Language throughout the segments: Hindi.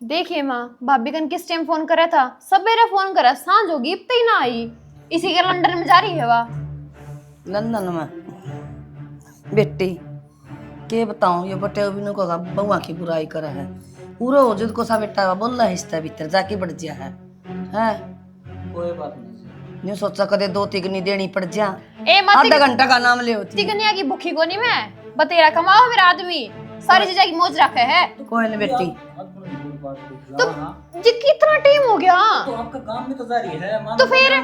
देखिए माँ, भाभी कन किस टाइम फोन करा था? सवेरे फोन करा, सांझ होगी अब तक ना आई। इसी के लंदन में जा रही है वह। लंदन में बेटी के बताऊं, ये बटे बिनु को बउआ की बुराई करा है। पूरा हो जिसको सा बेटा बोल रहा हिस्सा भीतर जाके बढ़ गया है। हैं कोई बात नहीं। न्यू सोचा कदे दो तिगनी देनी पड़ जा। ए माँ, आधा घंटा का नाम ले होती तिगनिया की भूखी को नहीं मैं। बतेरा कमाओ मेरा आदमी, सारी चीजें की मौज रखे है। कोई नहीं बेटी। तो ये कितना टाइम हो गया? तो आपका काम भी तो जारी है। तो फिर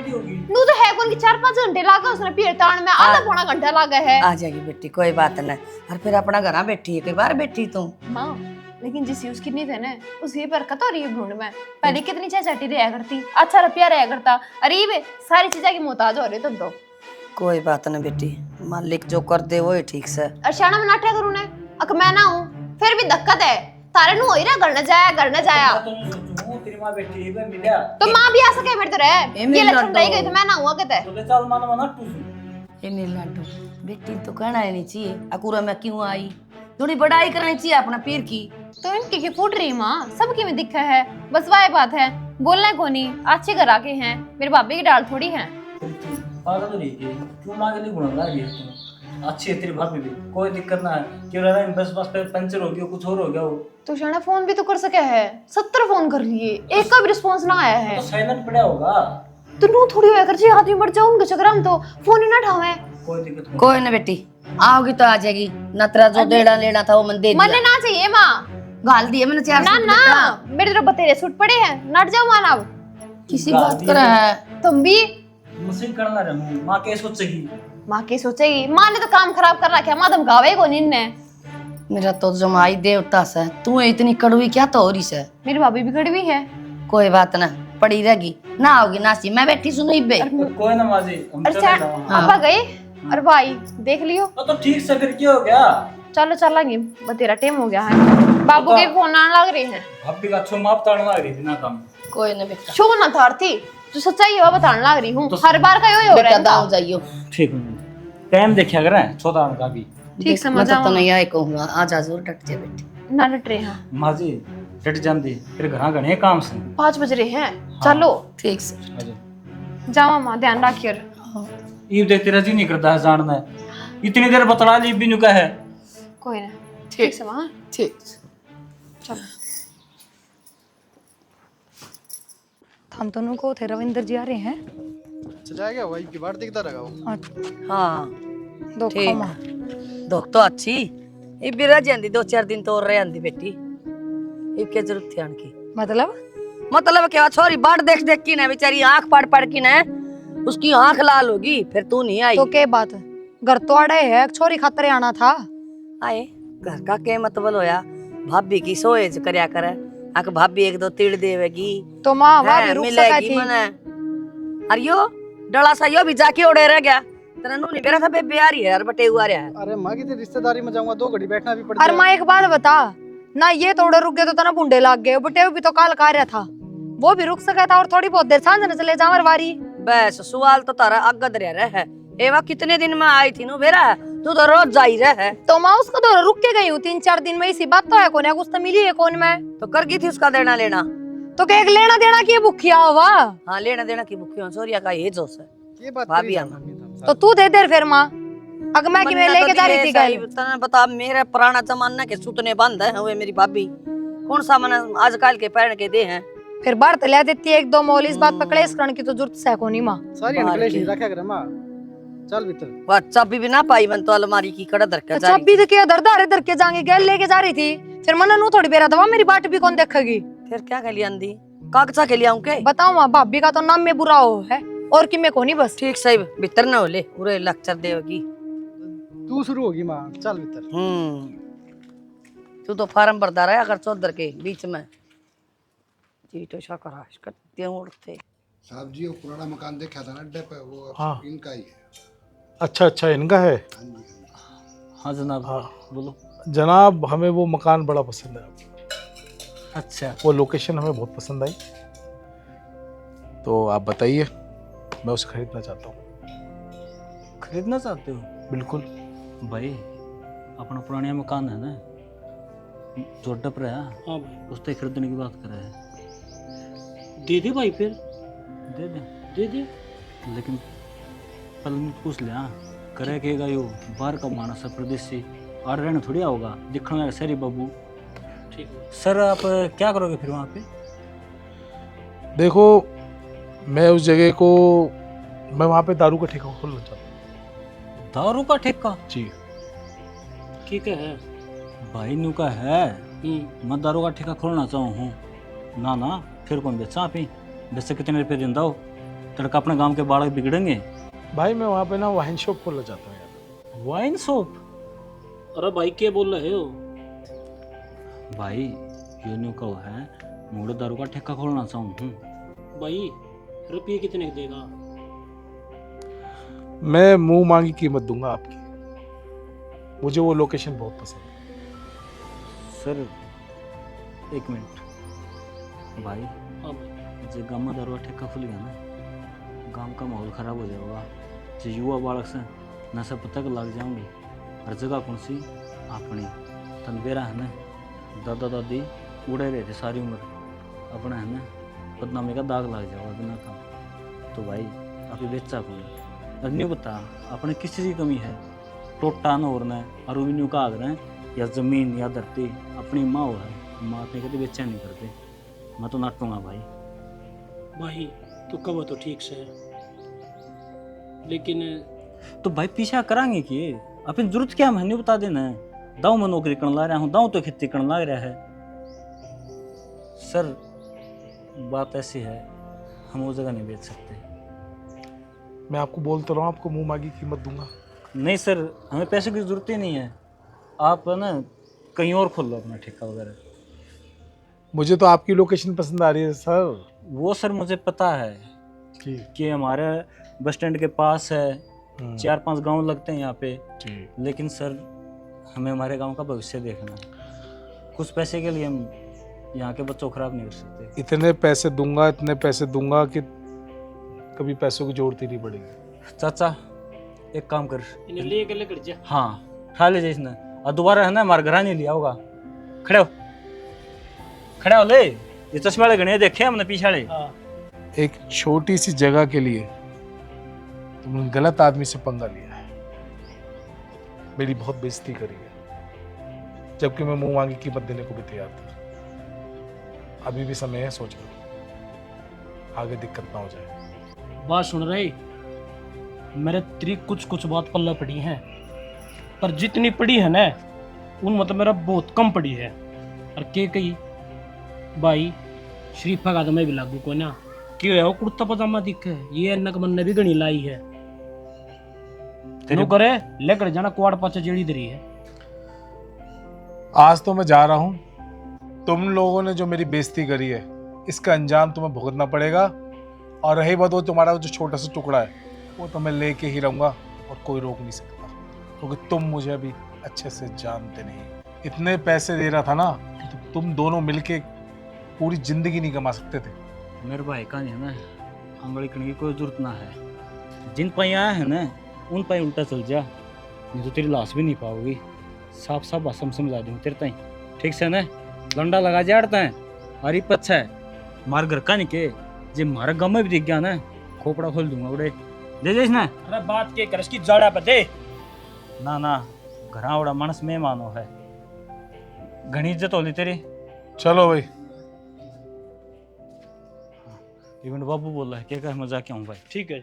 नू तो है कौन की 4-5 घंटे लागा उसने पीर तान में, आधा पौना घंटा लागा है। आ जाएगी बेटी, कोई बात नहीं। और फिर अपना घर बैठी है, कई बार बैठी तू माँ, लेकिन जिस यूज कितनी थे ना उसी पर कतो रही ढूंढ में। पहले कितनी चाचाटी रहा करती, अच्छा रुपया रहा करता। अरे बे सारी चीजें की मोहताज हो रही तुम तो। कोई बात नहीं बेटी, मालिक जो कर दे वो ही ठीक से। और शाना में नाट्या करूँ ने अक मैं ना हूँ, फिर भी दिक्कत है। तारे नु होई ना घर न जाया तेरी मां बैठी है मिला तो माँ भी आ सके फिर तो रहे। ये लक्षण रह गई तो मैं ना हुआ कहते तो ले चल माना माना टू ये नहीं लाडू बेटी तो कहना ही नहीं चाहिए अकुरा मैं क्यों आई। थोड़ी बड़ाई करनी चाहिए अपना पीर की। तो इनकी की फूट रही माँ, सबकी में दिक्कत है। बस वाह बात है, बोलना को नहीं। अच्छे घर आके हैं, मेरे भाभी की डाल थोड़ी है। पागल तो नहीं है, क्यों मां के लिए गुण रहा है? अच्छी है तेरी भाभी भी, कोई दिक्कत ना है। क्यों रह रहा है? बस बस पे पंचर हो गया, कुछ और हो गया वो तो शाना फोन भी तो कर सके है। 70 फोन कर लिए, एक का भी रिस्पांस ना आया है। तो साइलेंट पड़ा होगा। तो नू थोड़ी होया कर जी आदमी मर जाऊं उनके चक्कर में तो फोन ही ना उठावे। कोई दिक्कत नहीं। कोई ना बेटी, आओगी तो आ जाएगी। नतरा जो देना लेना था वो मन दे मरने दिया। ना चाहिए माँ। गाल दिए मैंने 4 ना ना, मेरे तरफ बतेरे सूट पड़े हैं, नट जाओ माना अब। किसी बात कर है। तुम भी मशीन करना रहे मां के सोचेगी। माँ की सोचेगी, माँ ने तो काम खराब कर रखा है। माँ धमकावे को नहीं ने। मेरा तो जमाई देवता से तू इतनी कड़वी क्या तो हो रही से। मेरी भाभी भी कड़वी है। कोई बात ना, पड़ी रहेगी ना आओगी नासी। मैं बैठी सुनो बे। कोई ना माजी, हम चले अच्छा जाओ। अपा गए और भाई देख लियो। तो ठीक से फिर क्या हो गया? चलो चलेंगे, बतेरा टाइम हो गया है। बाबू के फोन आने लग रहे हैं। भाभी का छो माप ताड़ना रही बिना काम। कोई ना बेटा, शो ना थारती जो सच्चाई है वो बताने लग रही हूँ। हर बार का यो हो बेटा रहा दाओ है। जाइयो। ठीक है, टाइम देखिया करें छोटा का भी। ठीक समझ मैं तो आओ। नहीं आए कहूंगा आज आज और डट जा बेटी। ना डट रहे हैं, माजी डट जांदी फिर घर गणे काम से 5 बज रहे हैं। चलो ठीक से जाओ माँ, ध्यान रखियो। ये देखते रजी नहीं करता है जानना है। इतनी देर बतला ली बिनु का है। कोई ना, ठीक से माँ। ठीक। चलो हम दोनों को थे रविंद्र जी आ रहे हैं। अच्छा जाएगा वही की बात दिखता रहेगा वो। हाँ दो ठीक। माँ दुख तो अच्छी ये बिरा जांदी 2-4 दिन तो और रह आंदी बेटी। ये क्या जरूरत थी आने की? मतलब क्या छोरी बाट देख देख की ना बेचारी आंख पड़ पड़ की ना उसकी आंख लाल होगी। फिर तू नहीं आई तो के बात घर तो अड़े है, छोरी खातर आना था। आए घर का के मतलब होया भाभी की सोएज करया करे। आक भाभी 1-2 तीड़ देवेगी तो माँ वह भी रुक सका मिलेगी थी। मने। अरे यो डला सा यो भी जाके उड़े रह गया। तेरा नू नहीं बेरा था बेबे आ रही है यार बटे हुआ रहा है। अरे माँ की रिश्तेदारी में जाऊंगा 2 घड़ी बैठना भी अरे पड़ता माँ एक बात बता ना, ये थोड़े रुक गए तो तना बुंडे लाग गए। बटे भी तो काल कार्य था, वो भी रुक सका था। और थोड़ी बहुत देर सांझ न चले जावर वारी। बस सवाल तो तारा अगद रह है। एवा कितने दिन में आई थी नु बेरा, तू तो रोज जाई रह है। तो माँ उसको तो रुक के गई हूँ 3-4 दिन में। इसी बात तो है कौन है, कुछ तो मिली है कौन में। तो कर गई थी उसका देना लेना। तो के एक लेना देना की भूखिया हुआ। हाँ लेना देना की भूखी सोरिया का ये जोश है। ये बात भाभी करी आना। जाना। तो तू दे दे फिर माँ। अगर मैं कि मैं लेके जा रही थी गाय। तने बता मेरे पुराना जमाना के सुतने बंद है वे मेरी भाभी। कौन सा मन आजकल के पहन के दे हैं। फिर बार ले देती है 1-2 मोल। इस बात पकड़े इस करण की तो जरूरत है कोनी माँ। सारी अनकलेश नहीं रखा करे माँ। चल भीतर। वह चाबी भी ना पाई मन तो अलमारी की कड़ा धर के जा अच्छा अभी तो क्या दर दारे धर के जाएंगे, गैल लेके जा रही थी। फिर मना नू थोड़ी बेरा दवा मेरी बाट भी कौन देखेगी। फिर क्या के लिए आंदी कागजा के लिए आऊं के। बताओ माँ, भाभी का तो नाम में बुरा हो है और कि मैं कोनी बस। ठीक सही भीतर न होले पूरे लेक्चर देगी। तू शुरू होगी माँ, चल भीतर। तू तो फार्म भरदा रहा अगर चौधर के बीच में जी तो शाकराश करते उड़ते। साहब जी वो पुराना मकान देखा था ना अड्डे पे, वो हाँ। इनका ही है। अच्छा अच्छा इनका है। हाँ जी, हाँ जी। हाँ जनाब। हाँ। बोलो। जनाब हमें वो मकान बड़ा पसंद है। अच्छा वो लोकेशन हमें बहुत पसंद आई, तो आप बताइए, मैं उसे खरीदना चाहता हूँ। खरीदना चाहते हो? बिल्कुल। भाई अपना पुराना मकान है ना, जो डप रहा है हाँ भाई उस तक खरीदने की बात कर रहा है। दे दे भाई फिर दे दे, दे दे। लेकिन पल में पूछ ले हाँ करे कहेगा यो बाहर का मानस है प्रदेश से और रहना थोड़ी होगा दिखना सरी बाबू। ठीक है सर आप क्या करोगे फिर वहाँ पे? देखो मैं उस जगह को मैं वहाँ पे दारू का ठेका खोलना चाहता हूँ। दारू का ठेका? जी ठीक है। भाई न्यू का है मैं दारू का ठेका खोलना चाहूँ हूँ। ना ना फिर कौन बेचा आप ही वैसे कितने रुपये दिन दो तड़का अपने गांव के बालक बिगड़ेंगे। भाई मैं वहाँ पे ना वाइन शॉप खोलना चाहता हूँ यार। Wine shop? अरे भाई क्या बोल रहे हो? भाई ये न्यू का है मुझे दारू का ठेका खोलना चाहूँ हूँ। भाई रुपये कितने का देगा? मैं मुंह मांगी कीमत दूंगा आपकी। मुझे वो लोकेशन बहुत पसंद है। सर एक मिनट भाई हाँ भाई जो गाँव में दारू का ठेका खुल गया ना गांव का माहौल खराब हो जाएगा। जो युवा बालक से नशा पता के लग जाऊंगी हर जगह कौन सी अपनी तनबेरा है ना दादा दादी उड़े रहे थे सारी उम्र अपना है ना बदनामी का दाग लग जाएगा बिना काम। तो भाई अभी बेचा कौन और नहीं बता अपने किस चीज़ की कमी है टोटा न और न और न्यू का आग रहे या ज़मीन या धरती अपनी माँ है माँ अपने कहते बेचा नहीं करते मैं तो नाटूंगा भाई। भाई तो कहो तो ठीक से लेकिन तो भाई पीछा करांगे कि अपनी जरूरत क्या मैंने बता देना है। दाऊ में नौकरी करने ला रहा हूँ दाऊ तो खेती करने लग रहा है। सर बात ऐसी है हम वो जगह नहीं बेच सकते। मैं आपको बोलता रहा हूँ आपको मुंह मांगी कीमत दूंगा। नहीं सर हमें पैसे की जरूरत ही नहीं है आप ना कहीं और खोल लो अपना ठेका वगैरह। मुझे तो आपकी लोकेशन पसंद आ रही है सर। वो सर मुझे पता है कि हमारे बस स्टैंड के पास है 4-5 गांव लगते हैं यहाँ पे। लेकिन सर हमें हमारे गांव का भविष्य देखना है। कुछ पैसे के लिए हम यहाँ के बच्चों को खराब नहीं कर सकते। इतने पैसे दूंगा कि कभी पैसों की जरूरत ही नहीं पड़ेगी। चाचा एक काम कर इन्हें ले के लेकर जा। हाँ खा ले इसने और दोबारा है ना हमारे घर नहीं लिया होगा। खड़े हो ले ये चश्मे वाले गणे देखे हमने पीछे वाले। एक छोटी सी जगह के लिए तुमने गलत आदमी से पंगा लिया है। मेरी बहुत बेइज्जती करी है जबकि मैं मुंह मांगी कीमत देने को भी तैयार था। अभी भी समय है सोच लो आगे दिक्कत ना हो जाए। बात सुन रही मेरे तेरी कुछ बात पल्ला पड़ी है पर जितनी पड़ी है ना उन मतलब मेरा बहुत कम पड़ी है। और के कही भाई शरीफा का तो मैं भी लागू को ना क्यों है वो कुर्ता पजामा दिखे ये अन्नक मन ने भी गणी लाई है तेरे करे लेकर जाना कुआड़ पाचा जेड़ी दरी है। आज तो मैं जा रहा हूं। तुम लोगों ने जो मेरी बेइज्जती करी है इसका अंजाम तुम्हें भुगतना पड़ेगा। और रही बात वो तुम्हारा जो छोटा सा टुकड़ा है वो तो मैं लेके ही रहूंगा और कोई रोक नहीं सकता क्योंकि तुम मुझे अभी अच्छे से जानते नहीं। इतने पैसे दे रहा था ना कि तुम दोनों मिलके पूरी जिंदगी नहीं कमा सकते थे। मेरे भाई का नहीं है ना आंगड़ी करने की कोई जरूरत ना है। जिन पाई आया है ना उन पाई उल्टा चल जा नहीं तो तेरी लाश भी नहीं पाओगी। साफ साफ भाषा में समझा दूँ तेरे ताई ठीक से ना लंडा लगा जाड़ता है और पच्छा है मार घर का नहीं के जे मारे गाँव में भी दिख गया ना खोपड़ा खोल दूंगा उड़े दे दे ना। अरे बात के कर इसकी जड़ा पे दे ना ना घरा उड़ा मानस में मानो है घनी इज्जत होली तेरी। चलो भाई इवन बाबू बोल रहा है क्या कह मजाक क्या हूँ भाई। ठीक है।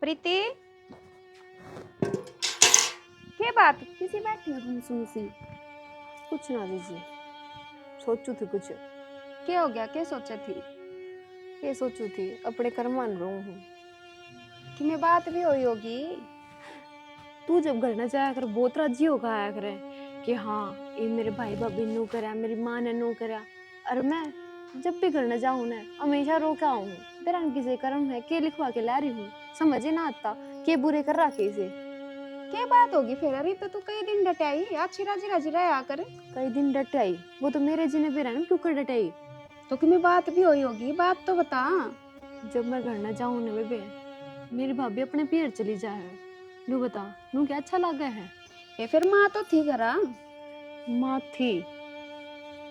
प्रीति क्या बात किसी बैठी हो तुम सुनसी कुछ ना दीजिए सोचू थी कुछ क्या हो गया क्या सोचा थी क्या सोचू थी अपने कर्म मान रो हूँ कि मैं बात भी हुई होगी। तू जब घर न जाया कर बहुत राजी होगा आया करे कि हाँ ये मेरे भाई भाभी नू करा मेरी माँ ने नू करा। और मैं जब भी घर न जाऊँ ना हमेशा रो के आऊँ तेरा किसी कर्म है के लिखवा के ला रही हूँ समझ ही ना आता के बुरे कर रहा कैसे क्या बात होगी फिर? अरे तो कई दिन डटाई अच्छी राजी राजी रहा कर। कई दिन डटाई वो तो मेरे जीने पे रहना क्यों कर डटाई तो कि मैं बात भी हुई होगी बात तो बता। जब मैं घर न जाऊँ ना बेबे मेरी भाभी अपने पियर चली जाए नू बता नू क्या अच्छा लगा है ये फिर माँ तो थी घरा। माँ थी,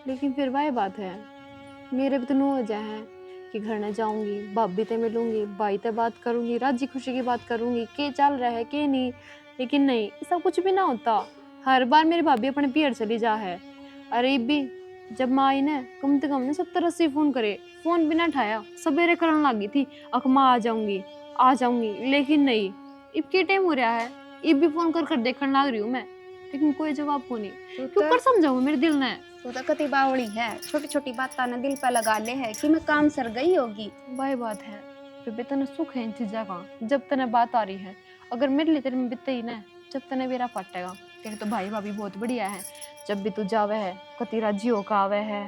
लेकिन फिर वही बात है, मेरे भी तो नो वजह है कि घर न जाऊंगी, भाभी ते मिलूंगी, भाई ते बात करूंगी, राजी खुशी की बात करूंगी, के चल रहा है के नहीं। लेकिन नहीं, सब कुछ भी ना होता। हर बार मेरी भाभी अपने पियर चली जा है। अरे भी जब माँ आई ना, कम से कम ने 70-80 फोन करे, फोन भी ना उठाया, सवेरे करने लगी थी अक माँ आ जाऊंगी, लेकिन नहीं। इब के टाइम हो रहा है, इब भी फोन कर कर देखने लग रही हूँ मैं, लेकिन कोई जवाब को नहीं। क्यों कर समझाऊं मेरे दिल ने। तू तो कति बावड़ी है, छोटी छोटी बात ना दिल पे लगा ले है कि मैं काम सर गई होगी। वही बात है बेबे, तने सुख है इन चीजा का जब तने बात आ रही है। अगर मेरे लिए तेरे में बीते ही ना, जब तने मेरा फटेगा। तेरे तो भाई भाभी बहुत बढ़िया है, जब भी तू जावे है कति राजी होकर आवे है,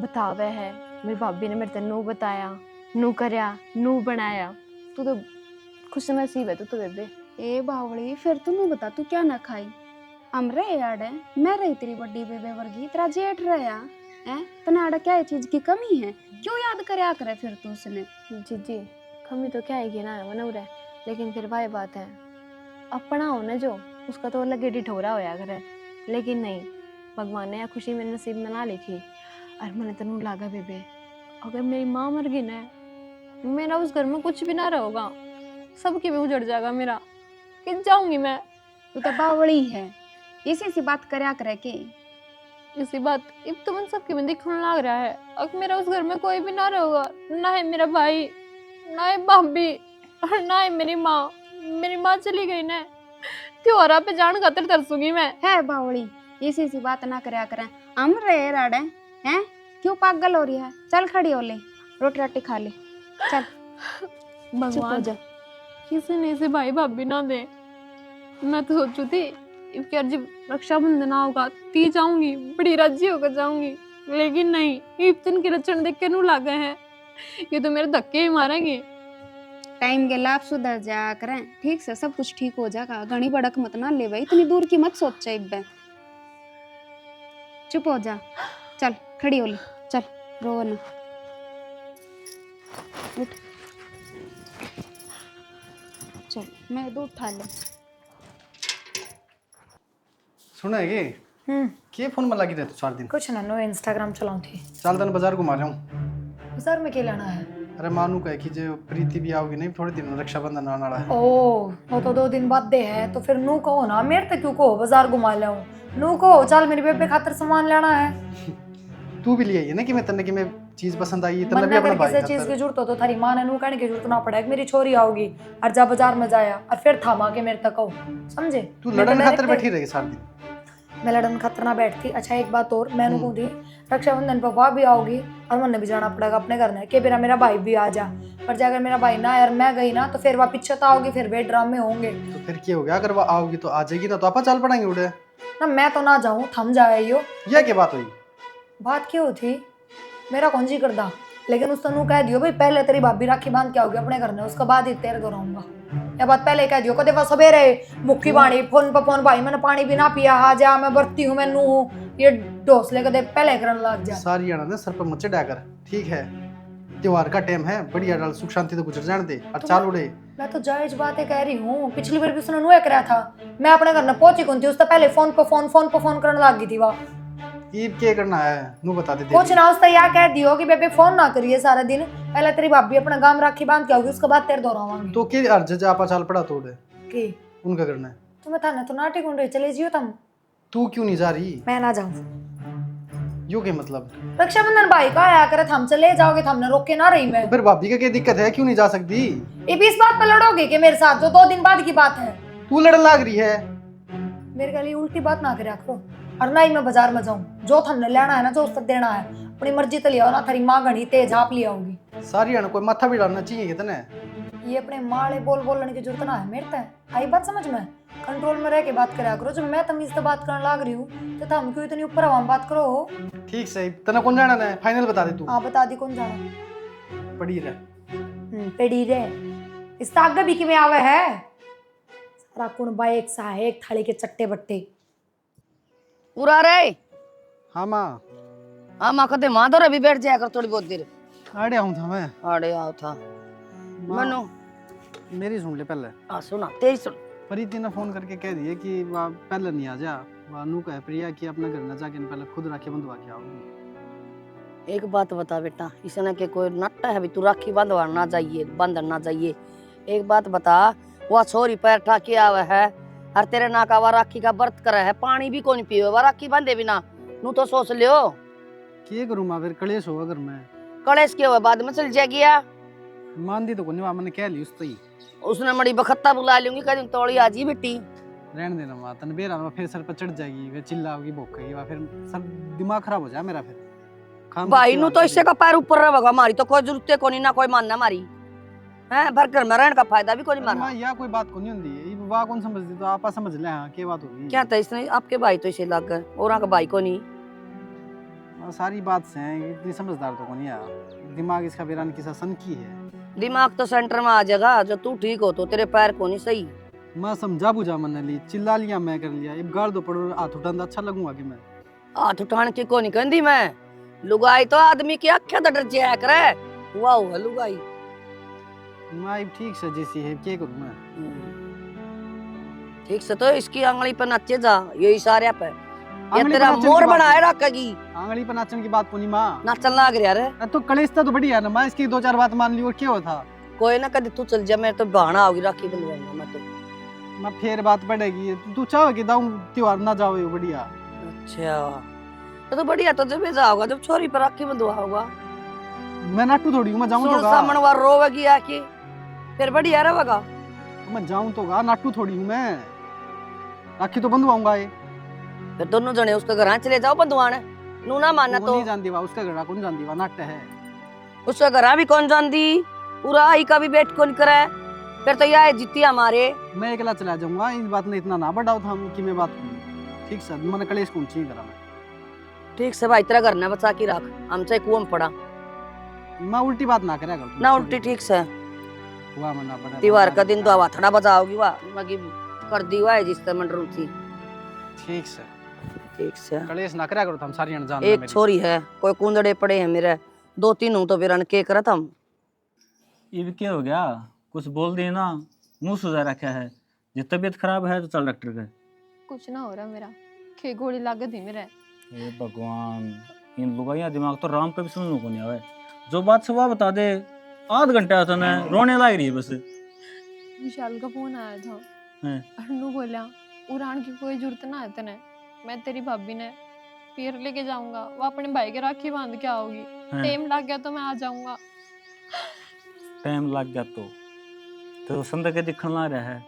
बतावे है। मेरी भाभी ने मेरे ते नू बताया, नू करया, नू बनाया। तू तो खुश नसीब है तू तो बेबे। ए बावड़ी, फिर तू नू बता तू क्या ना खाई। हमरे यार है, मैं रही तेरी बड़ी बेबे वर्गी, तेरा जेठ रहा है, तना आड़ा क्या चीज की कमी है, क्यों याद करया करे फिर तू उसने। जी कमी तो क्या है ना मनोरे, लेकिन फिर वही बात है, अपना हो ना जो उसका तो अलग ही ढिठोरा होया करे। लेकिन नहीं, भगवान ने खुशी मेरे नसीब में ना लिखी। और मैंने तनु लागा बेबे, अगर मेरी माँ मर गई ना, मेरा उस घर में कुछ भी ना रहेगा, सबकी भी उजड़ जाएगा मेरा, कि जाऊंगी मैं। तू तो बावड़ी है, इसी सी बात करया करे के। इसी बात अब तो मन सबके में दिखने लग रहा है। अब मेरा उस घर में कोई भी ना रहेगा, ना है मेरा भाई, ना है भाभी, और ना है मेरी माँ। मेरी माँ चली गई ना, त्योहारा पे जान खातिर तरसूंगी मैं। है बावड़ी, इसी सी बात ना करया करे। हम रे राड़े हैं, क्यों पागल हो रही है। चल खड़ी हो ले, रोटी राटी खा ले, चल। भगवान किसी ने इसे भाई भाभी ना दे। मैं तो सोचू थी क्या जब रक्षाबंधन होगा ती जाऊंगी, बड़ी राजी होकर जाऊंगी, लेकिन नहीं, इतन के लक्षण देख के नू लागे हैं, ये तो मेरे धक्के ही मारेंगे। टाइम के लाभ सुधर जाया करें, ठीक से सब कुछ ठीक हो जाएगा। घनी बड़क मत ना ले भाई, इतनी दूर की मत सोच इब्बे। चुप हो जा, चल खड़ी हो ले, चल रो ना, उठ चल, मैं दूध उठा ले। सुना है के फोन में लगी रहे तू 4 दिन। कुछ ना, नो इंस्टाग्राम चलाऊं थी। चल तन बाजार घुमा जाऊं। बाजार में क्या लेना है? अरे मानू कहे कि जो प्रीति भी आओगी नहीं थोड़े दिन में, रक्षाबंधन आने वाला है। ओ वो तो 2 दिन बाद दे है, तो फिर नू कहो ना, मेरे तक क्यों कहो बाजार घुमा ले नू कहो चल मेरी बेबे खातिर सामान लेना है। तू भी लिए ना कि मैं तन्ने की मैं चीज पसंद आई, तन्ने भी मन अपना अगर भाई किसी चीज खातिर। की जरूरत हो तो थारी मां ने नू कहने की जरूरत ना पड़े कि मेरी छोरी आओगी और जा बाजार में जाया और फिर थामा के मेरे तक कहो, समझे? तू लड़न खातिर बैठी रहेगी 7 दिन। मैं लड़न खातिर ना बैठती। अच्छा एक बात और, मैंने कहूँ थी रक्षाबंधन पर वहाँ भी आओगी और मन भी जाना पड़ेगा अपने घर में कि मेरा भाई भी आ जा। पर जाकर मेरा भाई ना यार मैं गई ना तो फिर वह पीछे तो आओगी, फिर वे ड्रामे होंगे। तो फिर क्या हो गया, अगर वो आओगी तो आ जाएगी ना, तो आप चल पड़ेंगे उड़े ना। मैं तो ना जाऊँ, थम जाए यो। यह क्या बात हुई? बात क्यों थी, मेरा कौन जी करदा, लेकिन उस तनु कह दियो भाई पहले तेरी भाभी राखी बांध के आओगी अपने घर में, उसके बाद ही तेरे घर आऊंगा। या बात पहले कह दियो, कदे वो सवेरे मुक्की पानी फोन पर फोन, भाई मैंने पानी भी ना पिया, आ जा मैं बरती हूँ, मैं नू हूँ, ये डोसले कदे पहले करने लग जा। सारी आना ना सर पर मचे डाकर, ठीक है त्योहार का टाइम है, बढ़िया डाल सुख शांति तो गुजर जाने दे और चाल उड़े। मैं तो जायज बातें कह रही हूँ, पिछली बार भी उसने नुए कराया था, मैं अपने घर में पहुंची कौन थी, उससे पहले फोन पे फोन करने लग गई थी। वह ईद क्या करना है नू बता दे। कुछ ना, उससे या कह दियो कि बेबे फोन ना करिए सारा दिन, पहले तेरी भाभी अपना गांव राखी बांध के आओगी, उसके बाद तेरे दोहरावांगी। तो के अर्ज जा आपा चाल पड़ा तोड़े की उनका करना है। तुम्हें थाने तो नाटी गुंडे चले जियो तुम। तू क्यों नहीं जा रही? मैं ना जाऊं। यू के मतलब रक्षाबंधन भाई का आया करे, हम चले जाओगे, हमने रोक के ना रही मैं। तो फिर भाभी का क्या दिक्कत है, क्यों नहीं जा सकती? ये भी इस बात पर लड़ोगे कि मेरे साथ, जो 2 दिन बाद की बात है। तू लड़न लाग रही है। मेरे लिए उल्टी बात ना करे करो, और ना ही मैं बाजार में जाऊं। जो हमने लेना है ना, जो उससे देना है, अपनी मर्जी तो लिया ना, थारी माँ घनी तेज आप लिया होगी। सारी आना कोई माथा भी डालना चाहिए कितने। ये अपने माले बोलने की जरूरत ना है मेरे तक। आई बात समझ में, कंट्रोल में रह के बात करा करो। जब मैं तमीज से बात करने लग रही हूँ तो हम क्यों इतनी ऊपर हवा में बात करो। ठीक सही, तना कौन जाना है फाइनल बता दे तू। हाँ बता दी, कौन जाना पड़ी रह पेड़ी रे, इस आगे भी कि आवे है सारा कुणबा एक सा है, एक थाली के चट्टे बट्टे पूरा रे। हाँ माँ। हाँ माँ कहते माँ तो अभी बैठ जाया कर थोड़ी बहुत देर। आड़े आऊँ था मैं। अरे आओ था मनु, मेरी सुन ले पहले। हाँ सुना तेरी सुन। प्रीति ने फोन करके कह दिए कि वह पहले नहीं आ जा, वह नू कह प्रिया कि अपने घर न जाके पहले खुद राखी बंधवा के आओगी। एक बात बता बेटा, इसने के कोई नट्टा है भी तू राखी बंधवा ना जाइए, बंधन ना जाइए। एक बात बता, वह छोरी पैर ठाके आवे है और तेरे ना का राखी का व्रत करे है, पानी भी कोनी पीवे, वह राखी बंधे बिना। नू तो सोच लियो क्या करूँ माँ, फिर कलेश होगा घर में। कलेश के हुए बाद में चल जाएगी या मान दी तो कोनी, वहाँ मैंने कह ली उससे ही। उसने मड़ी बखत्ता बुला लूंगी, कह दूं तोड़ी आजी बेटी। रहने देना माँ, तन बेरा में फिर सर पर चढ़ जाएगी, फिर चिल्लाओगी भौंकेगी, वह फिर सब दिमाग खराब हो जाए मेरा। फिर भाई नू तो इससे का पैर ऊपर रहेगा, हमारी तो कोई जरूरत को नहीं, ना कोई मानना हमारी है, भर घर में रहने का फायदा भी कोई माना। या कोई बात को नहीं होती, वाह कौन समझती, तो आप समझ ले। हाँ क्या बात होगी, क्या था इसने आपके भाई तो इसे लग गए और का भाई को नहीं। सारी बात से है, इतनी समझदार तो कौन यार, दिमाग इसका बेरान किसा सन की है। दिमाग तो सेंटर में आ जाएगा, जो तू ठीक हो तो तेरे पैर को नहीं सही। मैं समझा बुझा मन ली, चिल्ला लिया मैं कर लिया, अब गाड़ दो पड़ो हाथ उठाना अच्छा लगूंगा कि मैं हाथ उठाने की को नहीं कहती मैं। लुगाई तो आदमी की अखे तो डर जाया करे, वाह है लुगाई। मैं ठीक से जैसी है, क्या करूं मैं। ठीक से तो इसकी आंगली पर नचे जा, ये इशारे पे ये आंगली तेरा पर नाचन मोर की बात बनाए है। रखेगी। आंगली पर नाचन की बात को नहीं माँ, नाचन लाग रहा रे। तो कलेश था तो बढ़िया ना, मैं इसकी दो चार बात मान ली और क्या होता। कोई ना कभी तू चल जा, मैं तो बहाना होगी राखी बंधवाऊंगा मैं तो। मैं फिर बात बढ़ेगी, तू चाहो कि दाऊं त्योहार ना जाओ, बढ़िया। अच्छा तो बढ़िया, तो जब जाओगा जब छोरी पर राखी बंधवाओगा, मैं नाटू थोड़ी हूँ, मैं जाऊँ तो सामन वार रोवेगी आके, फिर बढ़िया रहेगा। तो मैं जाऊँ तो नाटू थोड़ी हूँ मैं, राखी तो बंधवाऊंगा। ये फिर दोनों जने उसके घर चले जाओ बंधवाने। नू ना माना तो नहीं जानती वा, उसका घर कौन जानती वा, नाट्य है। उसके घर भी कौन जानती, पूरा आई का भी बैठ कौन करे, फिर तो यह जीती हमारे। मैं अकेला चला जाऊंगा, इस बात ने इतना ना बढ़ाओ था कि मैं बात करूँ। ठीक सर, मैंने कलेश कौन चाहिए करा मैं। ठीक से भाई, तेरा घर न बचा के रख, हमसे कुआं में पड़ा मैं उल्टी बात ना करेगा ना उल्टी। ठीक से हुआ मना पड़ा, त्योहार का दिन तो आवा थोड़ा बजाओगी, वाह मगी कर दी हुआ है जिस तरह मंडरू थी। ठीक से ठीक से कलेश ना करा करो, हम सारी अनजान एक छोरी है, कोई कुंदड़े पड़े हैं मेरे, दो तीन हूँ तो फिर अनके करा था। ये भी क्या हो गया, कुछ बोल दिए ना, मुंह सुझा रखा है। जो तबीयत खराब है तो चल डॉक्टर के। कुछ ना हो रहा मेरा, खे गोली लागत ही मेरा। हे भगवान, इन लुगाइया दिमाग तो राम का भी सुनने को नहीं आवे। जो बात से वह बता दे, आध घंटा तो ने रोने लग रही है बस। विशाल का फोन आया था, अनु बोला उड़ान की कोई जरूरत ना है तने, मैं तेरी भाभी ने पीर लेके जाऊंगा, वो अपने भाई के राखी बांध के आओगी, टाइम लग गया तो मैं आ जाऊंगा। टाइम लग गया तो संदर के दिखने लग रहा है,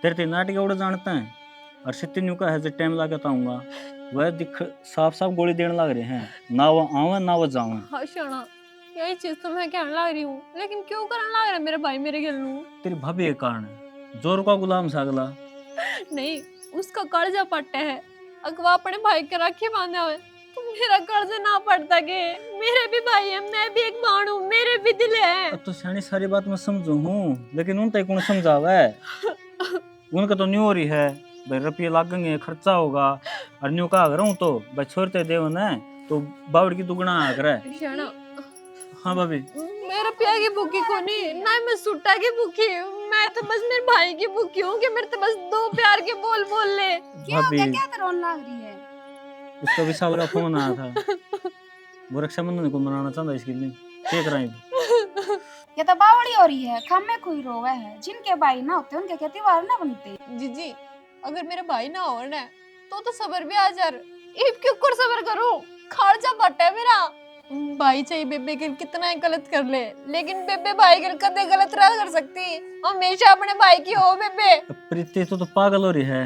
तेरे तीन नाटक उड़ जानते हैं और सिटी न्यू का है जो टाइम लगा आऊंगा, वह दिख साफ साफ गोली देने लग रहे हैं, ना वो आवे ना वो जावे। हाँ शाना, यही चीज तो मैं कहने लग रही हूँ, लेकिन क्यों करने लग रहा है मेरा भाई मेरे गलू। तेरी भाभी के कारण जोर का गुलाम सागला नहीं, उसका कर्जा पट्टे है, अगवा अपने भाई के राखी बांधे हुए तो मेरा कर्ज ना पड़ता के, मेरे भी भाई है, मैं भी एक बाण हूँ, मेरे भी दिल है। अब तो सियानी सारी बात मैं समझू हूँ, लेकिन उन तक कौन समझावे, उनका तो न्यू हो रही है भाई, रुपये लगेंगे, खर्चा होगा, और न्यू का अगर हूँ तो भाई छोड़ते देव न तो बावड़ की दुगना करे। शाना, हाँ भाभी, मेरा पिया की भूखी को नहीं ना, मैं सुट्टा की भूखी, मैं तो बस मेरे भाई की भूखी हूँ कि मेरे तो बस दो प्यार के बोल बोल ले। क्या हो गया, क्या रोन लग रही है? उसका विशाल का फोन आया था, वो रक्षाबंधन को मनाना चाहता इसके लिए, क्या कराएं। ये तो बावड़ी हो रही है, खामे खुई रोवे है, जिनके भाई ना होते उनके क्या त्योहार ना बनते। जीजी, अगर मेरे भाई ना हो ना तो सबर भी आ जा, इब क्यों कर सबर करूं, खर्चा पट्टा है मेरा। भाई चाहे बेबे के कितना ही गलत कर ले, लेकिन बेबे भाई के कदे गलत रह कर सकती, हमेशा अपने भाई की हो बेबे। प्रीति तो पागल हो रही है,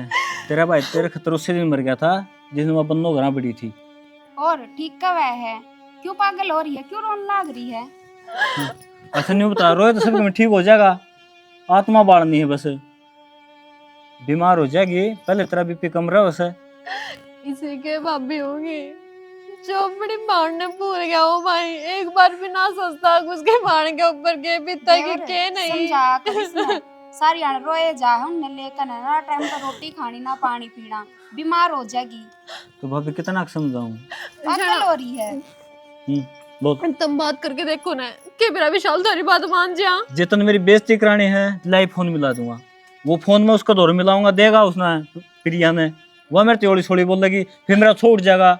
तेरा भाई तेरे खतर उसी दिन मर गया था जिसमें वह बन्नो घरा बड़ी थी। और ठीक का वह है, क्यों पागल हो रही है, क्यों रोन लग रही है? ऐसा नहीं बता, रोए तो सब ठीक हो जाएगा, आत्मा बाढ़नी है बस, बीमार हो जाएगी, पहले तेरा बीपी कम रहा वैसे। इसी के भाभी होगी जो अपनी बाण ने भूल गया हो भाई, एक बार भी ना सोचता उसके बाण के ऊपर के बीता के नहीं। समझा कर इसने, सारी आने रोए जा है उन्हें लेकर ना, टाइम पर रोटी खानी ना पानी पीना, बीमार हो जाएगी। तो भाभी कितना समझाऊं, पागल हो रही है। बहुत तुम बात करके देखो ना कि मेरा विशाल सारी बात मान जा। जितन मेरी बेइज्जती करानी है लाइव फोन मिला दूंगा, वो फोन में उसका दौर मिलाऊंगा, देगा उसने प्रिया ने, वह मेरे त्योड़ी छोड़ी बोल लगी, फिर मेरा छोड़ जाएगा।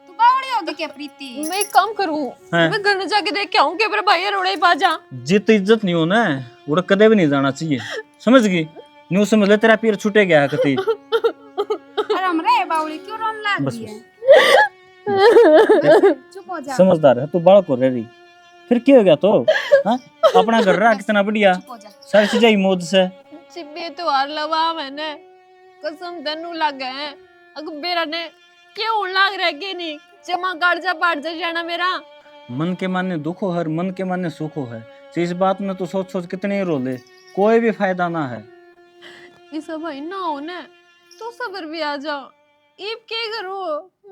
तू बावड़ी होगी क्या प्रीति? मैं एक काम करूं, हैं? मैं घर में जाके देख के आऊं कि मेरा भाई रोड़े बाजा। जित इज्जत नहीं हो ना, वो कदे भी नहीं जाना चाहिए, समझ गई? न्यू समझ ले, तेरा पीर छूटे गया है कति। अरे हमरे बावड़ी क्यों रोन लाग बस रही है? बस चुप हो जा। समझदार है तू, बालक हो रही, फिर क्या हो गया तो? हाँ? अपना घर रहा कितना बढ़िया, चुप हो जा। सारी चीजें मौज से। चिब्बे तो हार लवा मैंने कसम तनु लग गए अगर मेरा ने क्यों लाग रहा कि नहीं जमा कर्जा पाट जा जाना मेरा। मन के माने दुख हो हर, मन के माने सुख हो है, तो इस बात में तो सोच सोच कितने ही रोले, कोई भी फायदा ना है। इस भाई ना हो ने तो सबर भी आ जाओ, इब क्या करो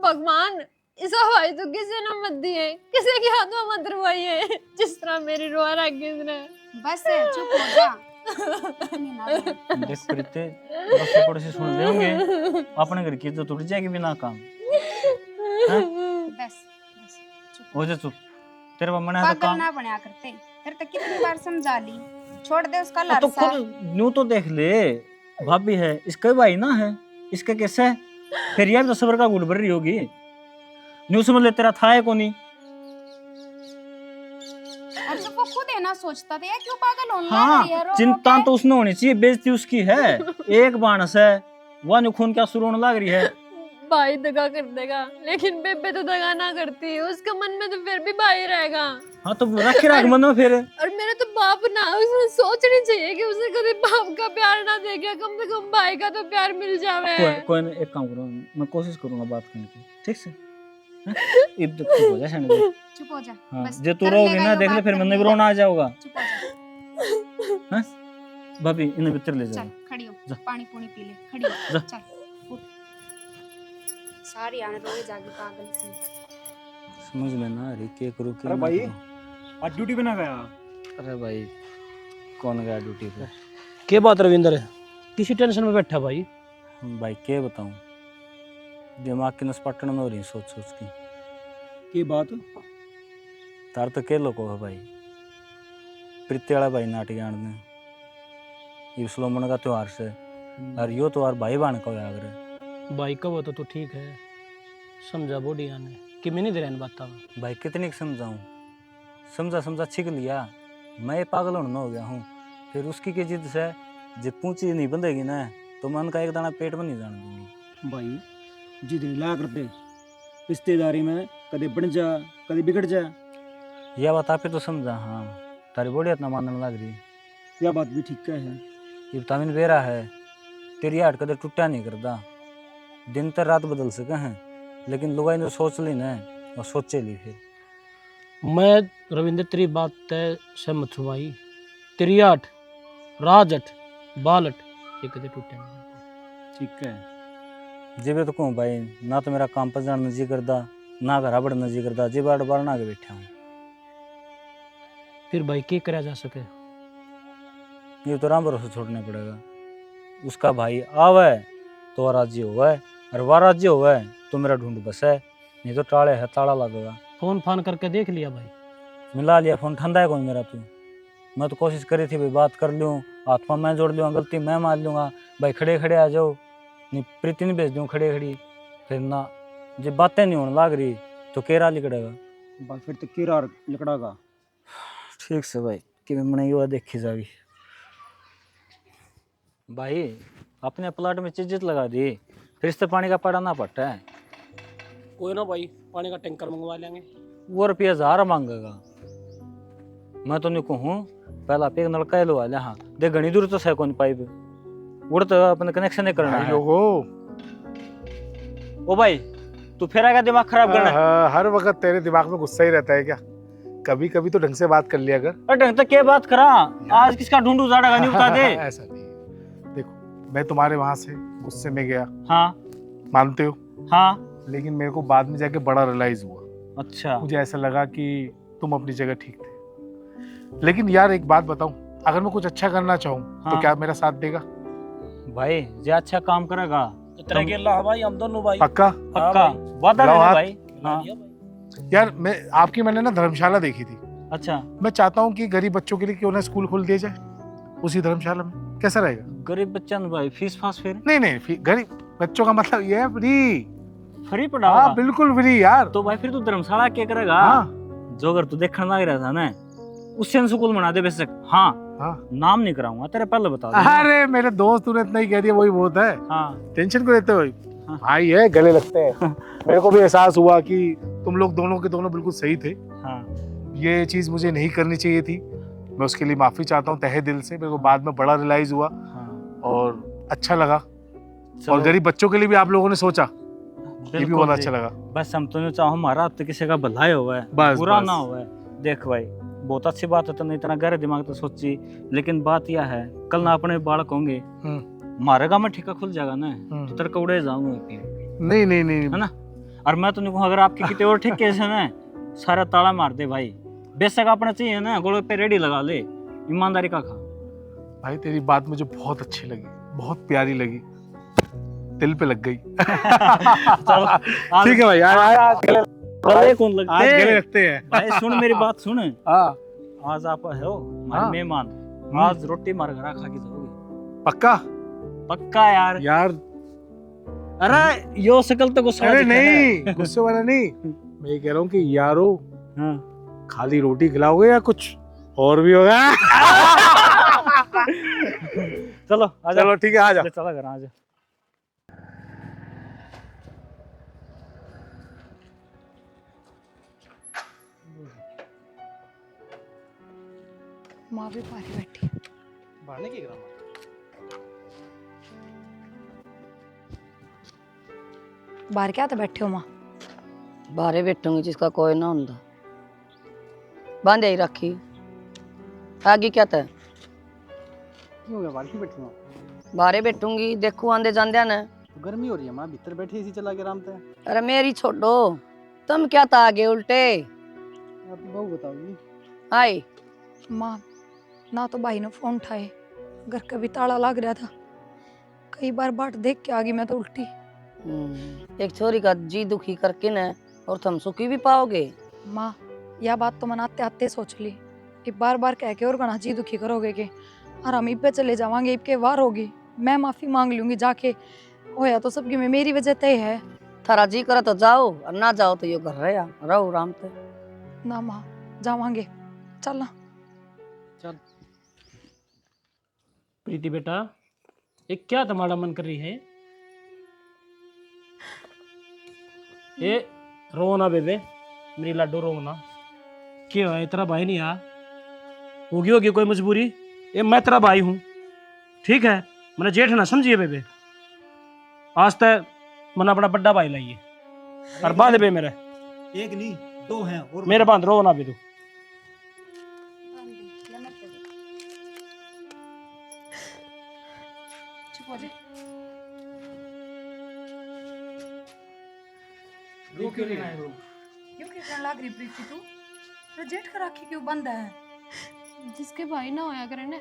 भगवान, इस भाई तो किसी ने मत दिए, किसी के हाथ में मत रुआइए जिस तरह मेरी रुआ रहा किसने। बस चुप हो जा। इतनी ना रो। देख प्रीते, बस पड़ोसी सुन लेंगे, अपने घर की इज्जत उठ जाएगी बिना काम। बस चुप हो जा चुप, तेरे बाप मना है तो पागल काम। ना बनया करते, तेरे तक कितनी बार समझा ली, छोड़ दे उसका तो लरसा। खुद न्यू तो देख ले, भाभी है इसका भाई ना है, इसका कैसे है? फिर यार तो सबर का गुड़ भर रही होगी, न्यू समझ ले तेरा था है को नहीं। और जब वो खुद है ना सोचता था यार क्यों पागल होने लग हाँ, रही है, रो चिंता रो तो उसने होनी चाहिए, बेइज्जती उसकी है। एक बाणस है, वह न्यू खून क्या शुरू होने लग रही है। भाई दगा कर देगा लेकिन बेबे तो दगा ना करती, उसके मन में तो फिर भी भाई रहेगा। हाँ तो रखे रख मन में फिर। और मेरा तो बाप ना, उसे सोचनी चाहिए कि उसे कभी बाप का प्यार ना देगा, कम से कम भाई का तो प्यार मिल जावे। कोई नहीं, एक काम करो, मैं कोशिश करूंगा बात करने की, ठीक से? हाँ? इब तो चुप हो जा शान दे। चुप हो जा। हाँ, बस जे तू कर रोगी लेगा ना ये देख ले बात फिर कर मन में भी लेगा। रोना आ जाओगा। चुप हो जा। हाँ? भाभी इन्हें भीतर ले चल जाओ। खड़ी हो, जा। पानी पूनी पी ले, खड़ी हो, जा। चल उठ। सारी आने रोए जागी पागल सी। समझ में ना अरे क्या करूँ क्या अरे ना भाई, करूं। आज ड्यूटी पे ना गया? अरे भाई कौन गया ड्यूटी पे? क्या बात रविंदर, किसी टेंशन में बैठा भाई? भाई क्या बताऊं, दिमाग की नस पटन में हो रही सोच सोच की। की बात? तार तो के लोगों है भाई, प्रीति वाला भाई नाटी जानने, ये सुलोमन का त्योहार से, और यो त्योहार भाई बहन का होया अगर। भाई का वो तो ठीक है, समझा बोडिया ने कि मैं नहीं दे रहा इन बातों में। भाई कितनी समझाऊं, समझा समझा छिक लिया, मैं पागल होने हो गया हूँ। फिर उसकी की जिद से जब पूंछी नहीं बंधेगी ना, तो मन का एक दाना पेट में नहीं जाने दूंगी। भाई जिद नहीं ला करते, रिश्तेदारी में कदे बन जा कदे बिगड़ जा। यह बात आप ही तो समझा। हाँ तारी बॉडी इतना मानने लग रही, यह बात भी ठीक है। ये विटामिन बेरा है, तेरी हाट कदे टूटा नहीं करता, दिन तर रात बदल सके हैं, लेकिन लुगाई ने सोच ली ना और सोचे ली फिर। मैं रविंद्र तेरी बात तय सहमत हूँ भाई, तेरी आठ राजट बालट ये कदे टूटे नहीं। ठीक है जिबे तो कहूँ भाई, ना तो मेरा काम पर जाना जी करता, ना घर बढ़ना जी करता, जिब आड़ बढ़ना के बैठा हूँ। फिर भाई क्या करा जा सके? ये तो राम भरोसे छोड़ना पड़ेगा। उसका भाई आवे तो राज्य हुआ है, और वह राज्य हुआ है तो मेरा ढूंढ बस है, नहीं तो टाले है ताला लगेगा। फोन फान करके देख लिया भाई? मिला लिया फोन, ठंडा है कौन मेरा तू? मैं तो कोशिश करी थी भाई बात कर लूँ, हाथ में मैं जोड़ लूँगा, गलती मैं मान लूँगा, भाई खड़े खड़े आ जाओ, नहीं प्रीति नहीं भेज दूँ खड़े खड़ी, फिर ना जब बातें नहीं होने लग रही तो केरा लिकड़ेगा। बात फिर तो किरा लकड़ागा। ठीक से भाई कि मैंने युवा देखी जागी। भाई अपने प्लाट में चीज लगा दी, फिर इससे पानी का पड़ा ना पड़ता है। कोई ना भाई, पानी का टैंकर मंगवा लेंगे। वो रुपया 1000 मांगेगा, मैं तो नहीं कहूँ पहला पे एक नलका लो आया। हाँ देख घनी दूर तो है कौन पाइप उड़ तो अपने कनेक्शन नहीं करना है। लोगो ओ भाई तू फिर आएगा दिमाग खराब करना। हर वक्त तेरे दिमाग में गुस्सा ही रहता है क्या? कभी कभी तो ढंग से बात कर लिया कर। अरे ढंग से क्या बात करा, आज किसका ढूंढू जाड़ा नहीं बता दे। ऐसा नहीं है। देखो मैं तुम्हारे वहां से गुस्से में गया, हाँ मानते हो? हाँ लेकिन मेरे को बाद में जाके बड़ा रियलाइज हुआ। अच्छा मुझे ऐसा लगा कि तुम अपनी जगह ठीक थे। लेकिन यार एक बात बताऊं, अगर मैं कुछ अच्छा करना चाहूँ तो हाँ। क्या मेरा साथ देगा? भाई जो अच्छा काम करेगा तेरा गेला भाई, हम दोनों भाई पक्का? पक्का वादा लाओ दे हाथ। भाई। हाँ यार मैं आपकी मैंने ना धर्मशाला देखी थी, अच्छा मैं चाहता हूँ कि गरीब बच्चों के लिए क्यों ना स्कूल खोल दिया जाए उसी धर्मशाला में। कैसा रहेगा? गरीब बच्चा न भाई फीस फास फिर नहीं नहीं, गरीब बच्चों का मतलब ये है फ्री। फ्री पढ़ाओगा? हाँ बिल्कुल फ्री यार। तो भाई फिर तू धर्मशाला क्या करेगा? हाँ जो अगर तू देखने लग रहा था ना, उससे स्कूल बना दे बेशक। हाँ हाँ, नाम नहीं कराऊंगा तेरे, पहले बता दूंगा। अरे मेरे दोस्त तूने इतना ही कह दिया वही बहुत है। हाँ टेंशन क्यों लेते हो? हाँ। भाई है, गले लगते हैं। मेरे को भी एहसास हुआ कि तुम लोग दोनों के दोनों बिल्कुल सही थे। हाँ ये चीज मुझे नहीं करनी चाहिए थी, मैं उसके लिए माफी चाहता हूँ तहे दिल से। मेरे को बाद में बड़ा रियलाइज हुआ हाँ। और अच्छा लगा। चलो, और गरीब बच्चों के लिए भी आप लोगों ने सोचा, ये भी बिल्कुल बहुत जी। अच्छा लगा। बस हम तो चाहो हमारा तो किसी का भलाई हुआ है, बस, बुरा बस। ना हुआ है। देख भाई बहुत अच्छी बात है, तुमने इतना गहरे दिमाग तो सोची, लेकिन बात यह है कल ना अपने बालक होंगे, हमारे गाँव में ठेका खुल जाएगा ना, तो तेरे को उड़े जाऊंगा। नहीं नहीं नहीं है ना? और मैं तो नहीं कहूँ अगर आपके कितने और ठेके से ना सारा ताला मार दे भाई, बेशक अपना चाहिए ना गोले पे रेडी लगा ले, ईमानदारी का खा। भाई तेरी बात मुझे बहुत अच्छी लगी, बहुत प्यारी लगी, दिल पे लग गई। चलो ठीक है भाई, आज गले कौन लगते आज हैं? गले लगते हैं। भाई सुन मेरी बात सुन, हाँ आज आप हो हाँ। हमारे मेहमान, आज रोटी मार घर खा के जाओगे पक्का? पक्का यार। यार अरे यो शकल तो गुस्सा अरे दिखता है। नहीं, गुस्से वाला नहीं, मैं ये कह रहा हूँ कि यारो हाँ। खाली रोटी खिलाओगे या कुछ और भी होगा? चलो आजा। चलो ठीक है, आ जा। चलो घर आजा। माँ भी पारी बैठी। बाहर की ग्राम बाहर क्या तो बैठे हो माँ? बाहर बैठूंगी जिसका कोई ना होता, बांधे ही रखी। आगे क्या था? क्यों हो गया? बाहर क्यों बैठी हो? बाहर बैठूंगी, देखू आंदे जांदे ना। तो गर्मी हो रही है माँ, भीतर बैठी इसी चला के आराम से। अरे मेरी छोड़ो, तुम क्या था आगे उल्टे? आप बहू बताओगी। आई माँ ना तो भाई ने फोन उठाए, घर का भी ताला लग रहा था, कई बार बाट देख के आ गई मैं तो उल्टी। एक छोरी का जी दुखी करके न और तुम सुखी भी पाओगे। माँ यह बात तो मनाते आते सोच ली, एक बार बार कह के और गणा जी दुखी करोगे के, और हम इब पे चले जावांगे, इब के वार होगी, मैं माफी मांग लूंगी जाके, होया तो सबकी में मेरी वजह तय है। थारा जी करे तो जाओ और ना जाओ तो यो घर रहो आराम से। ना माँ जावांगे, चलना। चल प्रीति बेटा, ये क्या तुम्हारा मन कर रही है? ये रो ना बेबे, मेरी लाडो रो ना। क्या है तेरा भाई नहीं आ? होगी कोई मजबूरी? ये मैं तेरा भाई हूँ, ठीक है? मैंने जेठ ना समझिए बेबे, आज तक मैंने अपना बड़ा भाई लाइए और बांध बे मेरे। एक नहीं दो हैं और मेरे बांध रो ना बे तू। चुप हो जा। रो क्यों नहीं आए रो? क्यों कहने लग रही प्रीति तू? तेरा जेठ का राखी क्यों बंद है? जिसके भाई ना होया करे ना,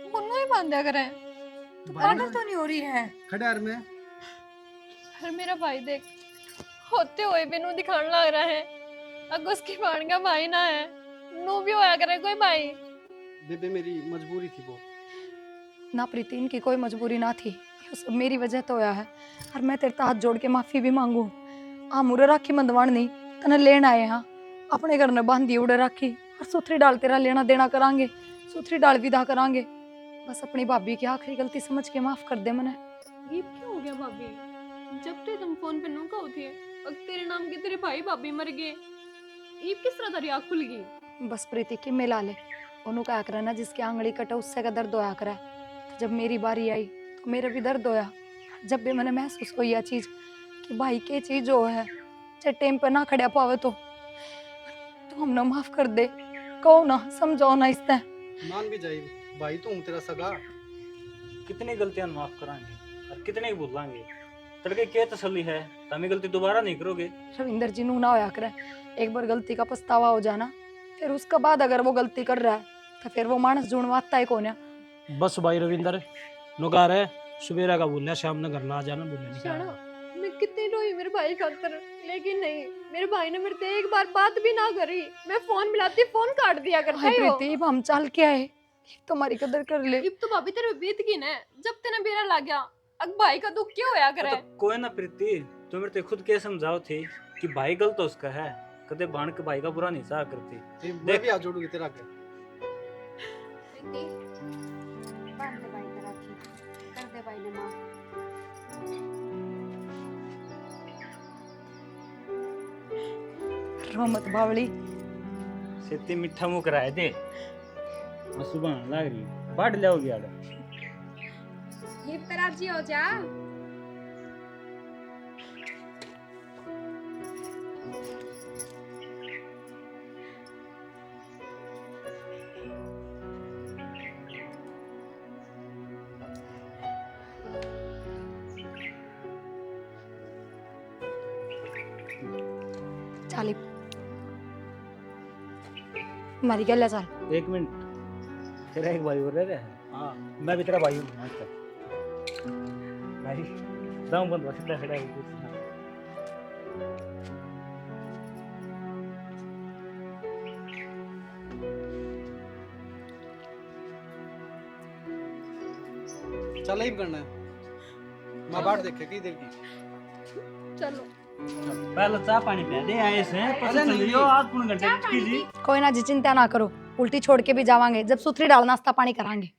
उन्हों ही बांधा करे। पागल तो नहीं हो रही है? खड़े में और मेरा भाई देख, होते हुए भी नू दिखाने लग रहा है, अगर उसकी बाण का भाई ना है, नू भी होया करे कोई भाई। बेबे मेरी मजबूरी थी वो। ना प्रीति, इनकी कोई मजबूरी ना थी, ये सब मेरी वजह तो होया है, और मैं तेरे हाथ जोड़ के माफी भी मांगू। आ मुरे राखी मंदवाण नहीं तने लेन आए हाँ, अपने घर ने बांधी उड़े राखी, और सुथरी डाल तेरा लेना देना करांगे, सुथरी डाल विदा करांगे। बस अपनी भाभी की आखिरी गलती समझ के माफ कर दे मने। ये क्यों हो गया भाभी? जब ते तुम फोन पे नू का होती है, और तेरे नाम के तेरे भाई भाभी मर गए, ये किस तरह तेरी आँख खुल गई? बस प्रीति की मिला ले, उन्हों का आकर ना जिसकी आंगली कटे उससे का दर्द होया करे। जब मेरी बारी आई तो मेरा भी दर्द होया, जब भी मैंने महसूस हुई यह चीज कि भाई के चीज जो है चाहे टाइम पे ना खड़ा पावे तो हमने माफ कर दे, कहो ना, समझाओ ना इससे। मान भी जाए भाई तो हूँ तेरा सगा। कितनी गलतियां माफ कराएंगे और कितने ही भूलांगे, तड़के क्या तसल्ली है? हमें गलती दोबारा नहीं करोगे। रविंदर जी नू ना होया करे, एक बार गलती का पछतावा हो जाना, फिर उसके बाद अगर वो गलती कर रहा है तो फिर वो मानस जुड़वाता है कौन है। बस भाई रविंदर नुकार है, सुबेरा का बोल शाम ने घर ना आ जाना बोले नहीं शाना, क्या। मैं कितनी रोई मेरे भाई खातर, लेकिन नहीं, मेरे भाई ने मेरे से एक बार बात भी ना करी। मैं फोन मिलाती फोन काट दिया करता हाय है वो। प्रीति, अब हम चल के आए, तुम्हारी कदर कर ले। इब तो भाभी तेरे बीत गई ना, जब तेने बेरा ला गया अब भाई का दुख क्यों होया करे? तो कोई ना प्रीति, तुम मेरे खुद के समझाओ थी कि भाई गलत तो उसका है, कदे बाण के भाई का बुरा नहीं चाह करती। मैं भी आ जोड़ूंगी तेरा आगे। प्रीति बांध दे भाई ने राखी, कर दे भाई ने माफ। रो मत बावली। सेती मीठा मुंह कराए दे, मैं सुबह लाग रही बाढ़ लाओगी आड़ा। हिप तो राजी हो जा। चाली मरी गया ले चल। एक मिनट, तेरा एक भाई हो रहा है। हाँ मैं भी तेरा भाई हूँ। भाई दम बंद खड़ा खड़ा चल ही करना है, मैं बाट देखे की देर की। चलो पहले चाय पानी पिया दे आए से, पता चलियो आज 3 घंटे की जी। कोई ना जी चिंता ना करो, उल्टी छोड़ के भी जावांगे, जब सुथरी डाल नाश्ता पानी करांगे।